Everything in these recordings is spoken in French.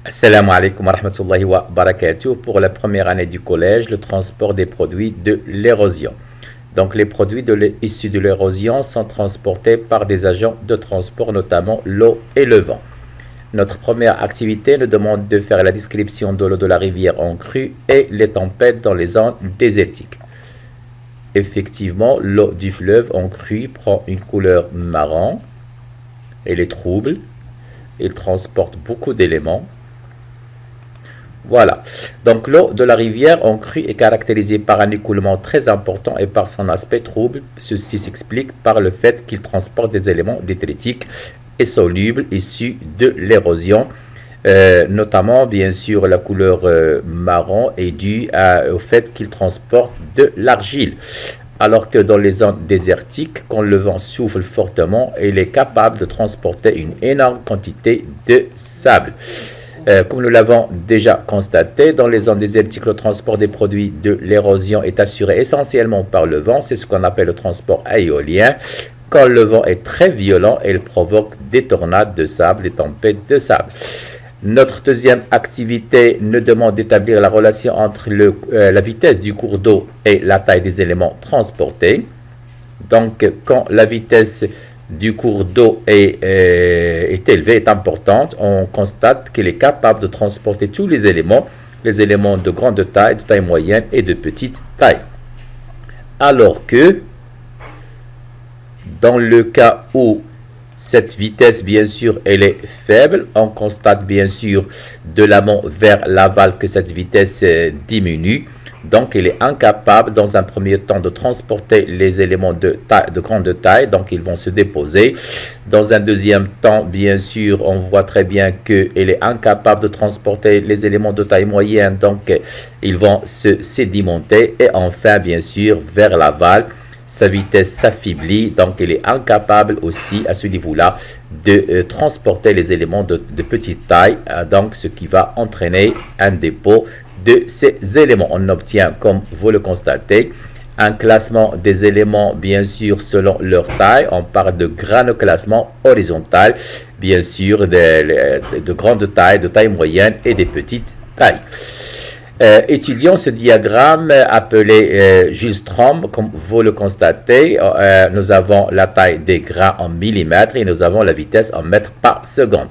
Assalamu alaikum wa rahmatullahi wa barakatuh. Pour la première année du collège, le transport des produits de l'érosion. Donc les produits issus de l'érosion sont transportés par des agents de transport, notamment l'eau et le vent. Notre première activité nous demande de faire la description de l'eau de la rivière en crue et les tempêtes dans les zones désertiques. Effectivement, l'eau du fleuve en crue prend une couleur marron. Elle est trouble. Il transporte beaucoup d'éléments. Voilà. Donc l'eau de la rivière en crue est caractérisée par un écoulement très important et par son aspect trouble. Ceci s'explique par le fait qu'il transporte des éléments détritiques et solubles issus de l'érosion. Notamment, bien sûr, la couleur marron est due au fait qu'il transporte de l'argile. Alors que dans les zones désertiques, quand le vent souffle fortement, il est capable de transporter une énorme quantité de sable. Comme nous l'avons déjà constaté, dans les zones désertiques, le transport des produits de l'érosion est assuré essentiellement par le vent. C'est ce qu'on appelle le transport éolien. Quand le vent est très violent, il provoque des tornades de sable, des tempêtes de sable. Notre deuxième activité nous demande d'établir la relation entre la vitesse du cours d'eau et la taille des éléments transportés. Donc, quand la vitesse du cours d'eau est élevée, est importante, on constate qu'il est capable de transporter tous les éléments de grande taille, de taille moyenne et de petite taille. Alors que, dans le cas où cette vitesse, bien sûr, elle est faible, on constate bien sûr de l'amont vers l'aval que cette vitesse diminue. Donc, il est incapable, dans un premier temps, de transporter les éléments de grande taille. Donc, ils vont se déposer. Dans un deuxième temps, bien sûr, on voit très bien qu'il est incapable de transporter les éléments de taille moyenne. Donc, ils vont se sédimenter. Et enfin, bien sûr, vers l'aval, sa vitesse s'affaiblit. Donc, il est incapable aussi, à ce niveau-là, de transporter les éléments de petite taille. Donc, ce qui va entraîner un dépôt de ces éléments. On obtient, comme vous le constatez, un classement des éléments, bien sûr, selon leur taille. On parle de classement horizontal, bien sûr, de grande taille, de taille moyenne et des petites tailles. Étudions ce diagramme appelé Jules Strom. Comme vous le constatez, nous avons la taille des grains en millimètres et nous avons la vitesse en mètres par seconde.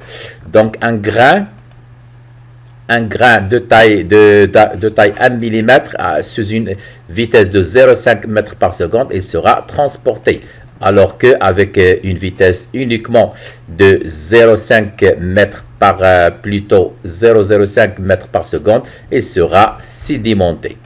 Donc, un grain de taille 1 mm sous une vitesse de 0,5 m par seconde, il sera transporté. Alors qu'avec une vitesse uniquement de 0,5 m plutôt 0,05 m par seconde, il sera sédimenté.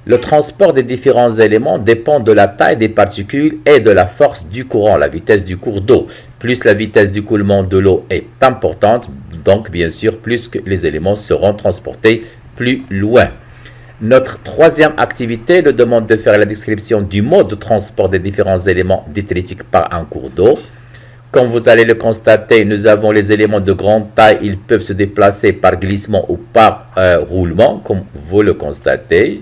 Le transport des différents éléments dépend de la taille des particules et de la force du courant, la vitesse du cours d'eau. Plus la vitesse d'écoulement de l'eau est importante, donc bien sûr, plus que les éléments seront transportés plus loin. Notre troisième activité nous demande de faire la description du mode de transport des différents éléments détritiques par un cours d'eau. Comme vous allez le constater, nous avons les éléments de grande taille, ils peuvent se déplacer par glissement ou par roulement, comme vous le constatez.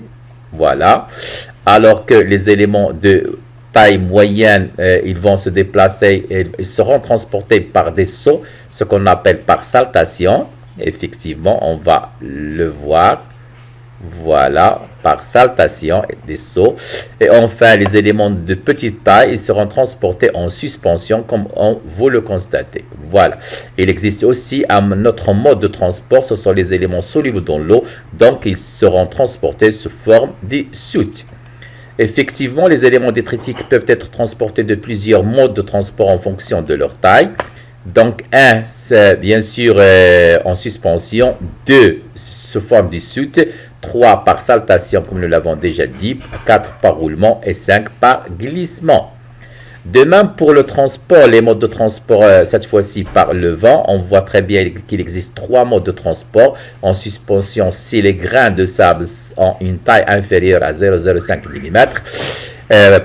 Voilà. Alors que les éléments de taille moyenne, ils vont se déplacer et ils seront transportés par des sauts, ce qu'on appelle par saltation. Effectivement, on va le voir. Voilà, par saltation et des sauts. Et enfin, les éléments de petite taille, ils seront transportés en suspension, comme vous le constatez. Voilà. Il existe aussi un autre mode de transport, ce sont les éléments solubles dans l'eau, donc ils seront transportés sous forme de soute. Effectivement, les éléments détritiques peuvent être transportés de plusieurs modes de transport en fonction de leur taille. Donc, 1, c'est bien sûr en suspension, 2, sous forme de soute, 3 par saltation, comme nous l'avons déjà dit, 4 par roulement et 5 par glissement. De même pour le transport, les modes de transport, cette fois-ci par le vent, on voit très bien qu'il existe 3 modes de transport. En suspension, si les grains de sable ont une taille inférieure à 0,05 mm.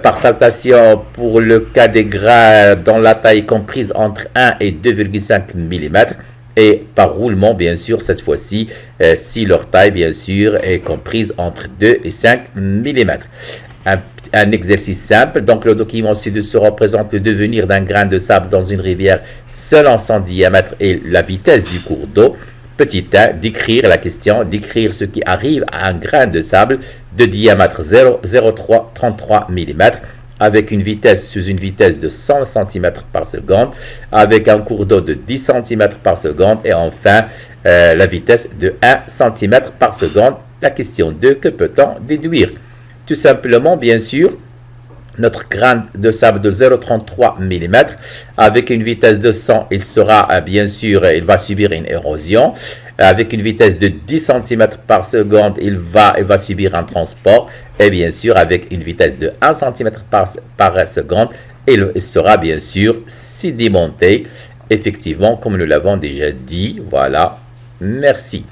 Par saltation, pour le cas des grains dont la taille est comprise entre 1 et 2,5 mm. Et par roulement, bien sûr, cette fois-ci, si leur taille, bien sûr, est comprise entre 2 et 5 mm. Un exercice simple. Donc, le document ci-dessous représente le devenir d'un grain de sable dans une rivière selon son diamètre et la vitesse du cours d'eau. petit 1, d'écrire la question, d'écrire ce qui arrive à un grain de sable de diamètre 0,33 mm avec une vitesse sous une vitesse de 100 cm par seconde, avec un cours d'eau de 10 cm par seconde et enfin la vitesse de 1 cm par seconde. La question 2, que peut-on déduire? Tout simplement, bien sûr, notre grain de sable de 0,33 mm avec une vitesse de 100, il sera bien sûr, il va subir une érosion. Avec une vitesse de 10 cm par seconde, il va subir un transport. Et bien sûr, avec une vitesse de 1 cm par seconde, il sera bien sûr sédimenté. Effectivement, comme nous l'avons déjà dit, voilà. Merci.